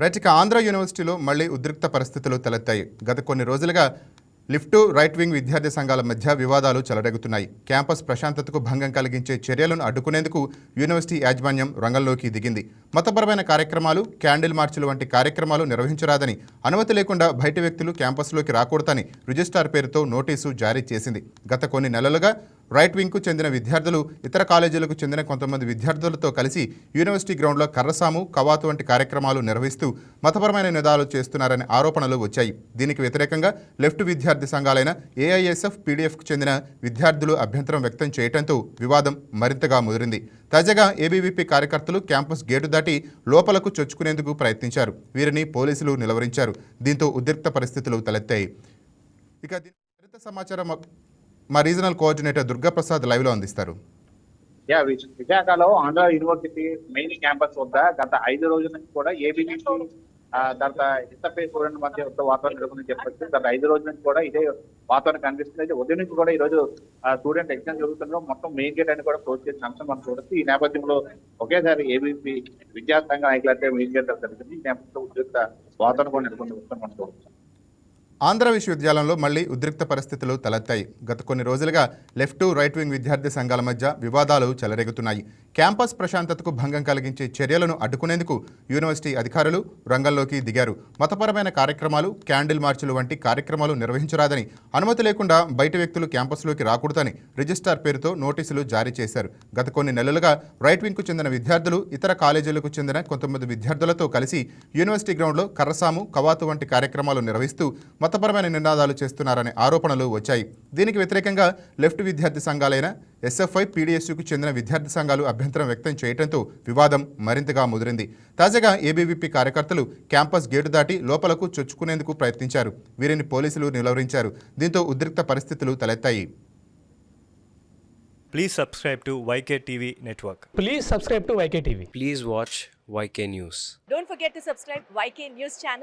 Right, ఇక ఆంధ్ర యూనివర్సిటీలో మళ్లీ ఉద్రిక్త పరిస్థితులు తలెత్తాయి. గత కొన్ని రోజులుగా లెఫ్ట్ రైట్ వింగ్ విద్యార్థి సంఘాల మధ్య వివాదాలు చెలరేగుతున్నాయి. క్యాంపస్ ప్రశాంతతకు భంగం కలిగించే చర్యలను అడ్డుకునేందుకు యూనివర్సిటీ యాజమాన్యం రంగంలోకి దిగింది. మతపరమైన కార్యక్రమాలు, క్యాండిల్ మార్చులు వంటి కార్యక్రమాలు నిర్వహించరాదని, అనుమతి లేకుండా బయటి వ్యక్తులు క్యాంపస్లోకి రాకూడదని రిజిస్ట్రార్ పేరుతో నోటీసు జారీ చేసింది. గత కొన్ని నెలలుగా రైట్ వింగ్కు చెందిన విద్యార్థులు ఇతర కాలేజీలకు చెందిన కొంతమంది విద్యార్థులతో కలిసి యూనివర్సిటీ గ్రౌండ్లో కర్రసాము, కవాతు వంటి కార్యక్రమాలు నిర్వహిస్తూ మతపరమైన నినాదాలు చేస్తున్నారనే ఆరోపణలు వచ్చాయి. దీనికి వ్యతిరేకంగా లెఫ్ట్ విద్యార్థి సంఘాలైన ఏఐఎస్ఎఫ్, పీడీఎఫ్కు చెందిన విద్యార్థులు అభ్యంతరం వ్యక్తం చేయడంతో వివాదం మరింతగా ముదిరింది. తాజాగా ఏబీవీపీ కార్యకర్తలు క్యాంపస్ గేటు దాటి లోపలకు చొచ్చుకునేందుకు ప్రయత్నించారు. వీరిని పోలీసులు నిలువరించారు. దీంతో ఉద్రిక్త పరిస్థితులు తలెత్తాయి. ఇక మరింత సమాచారం మా రీజనల్ కోఆర్డినేటర్ దుర్గాప్రసాద్ లైవ్లో అందిస్తారు. విశాఖలో ఆంధ్ర యూనివర్సిటీ మెయిన్ క్యాంపస్ వద్ద గత 5 రోజుల నుంచి కూడా ఏబీవీపీ తర్వాత ఎస్ఎఫ్ఐ స్టూడెంట్ మధ్య వాతావరణం జరుగుతుందని చెప్పొచ్చు. గత 5 రోజుల నుంచి కూడా ఇదే వాతావరణం కనిపిస్తుంది. అయితే ఉదయం నుంచి కూడా ఈ రోజు స్టూడెంట్ ఎగ్జామ్ జరుగుతుండడం మొత్తం మెయిన్ గేట్ అని కూడా క్లోజ్ చేసిన అంశం మనం చూడొచ్చు. ఈ నేపథ్యంలో ఒకేసారి ఏబీవీ విద్యార్థి సంఘ నాయకులైతే మెయిన్ గేట్ జరిగింది. ఈ నేపథ్యంలో ఉద్రిక్త వాతావరణం కూడా నెలకొని వస్తాం మనం చూడొచ్చు. ఆంధ్ర విశ్వవిద్యాలయంలో మళ్లీ ఉద్రిక్త పరిస్థితులు తలెత్తాయి. గత కొన్ని రోజులుగా లెఫ్ట్ రైట్ వింగ్ విద్యార్థి సంఘాల మధ్య వివాదాలు చెలరేగుతున్నాయి. క్యాంపస్ ప్రశాంతతకు భంగం కలిగించే చర్యలను అడ్డుకునేందుకు యూనివర్సిటీ అధికారులు రంగంలోకి దిగారు. మతపరమైన కార్యక్రమాలు, క్యాండిల్ మార్చులు వంటి కార్యక్రమాలు నిర్వహించరాదని, అనుమతి లేకుండా బయట వ్యక్తులు క్యాంపస్లోకి రాకూడదని రిజిస్ట్రార్ పేరుతో నోటీసులు జారీ చేశారు. గత కొన్ని నెలలుగా రైట్ వింగ్కు చెందిన విద్యార్థులు ఇతర కాలేజీలకు చెందిన కొంతమంది విద్యార్థులతో కలిసి యూనివర్సిటీ గ్రౌండ్లో కర్రసాము, కవాతు వంటి కార్యక్రమాలు నిర్వహిస్తూ మతపరమైన నినాదాలు చేస్తున్నారనే ఆరోపణలు వచ్చాయి. దీనికి వ్యతిరేకంగా లెఫ్ట్ విద్యార్థి సంఘాలైన ఎస్ఎఫ్ఐ, పీడీఎస్యూకు చెందిన విద్యార్థి సంఘాలు అభ్యంతరం వ్యక్తం చేయడంతో వివాదం మరింతగా ముదిరింది. తాజాగా ఏబీవీపీ కార్యకర్తలు క్యాంపస్ గేటు దాటి లోపలకు చొచ్చుకునేందుకు ప్రయత్నించారు. వీరిని పోలీసులు నిలువరించారు. దీంతో ఉద్రిక్త పరిస్థితులు తలెత్తాయి. Please subscribe to YK TV Network. Please subscribe to YK TV. Please watch YK News. Don't forget to subscribe YK News channel.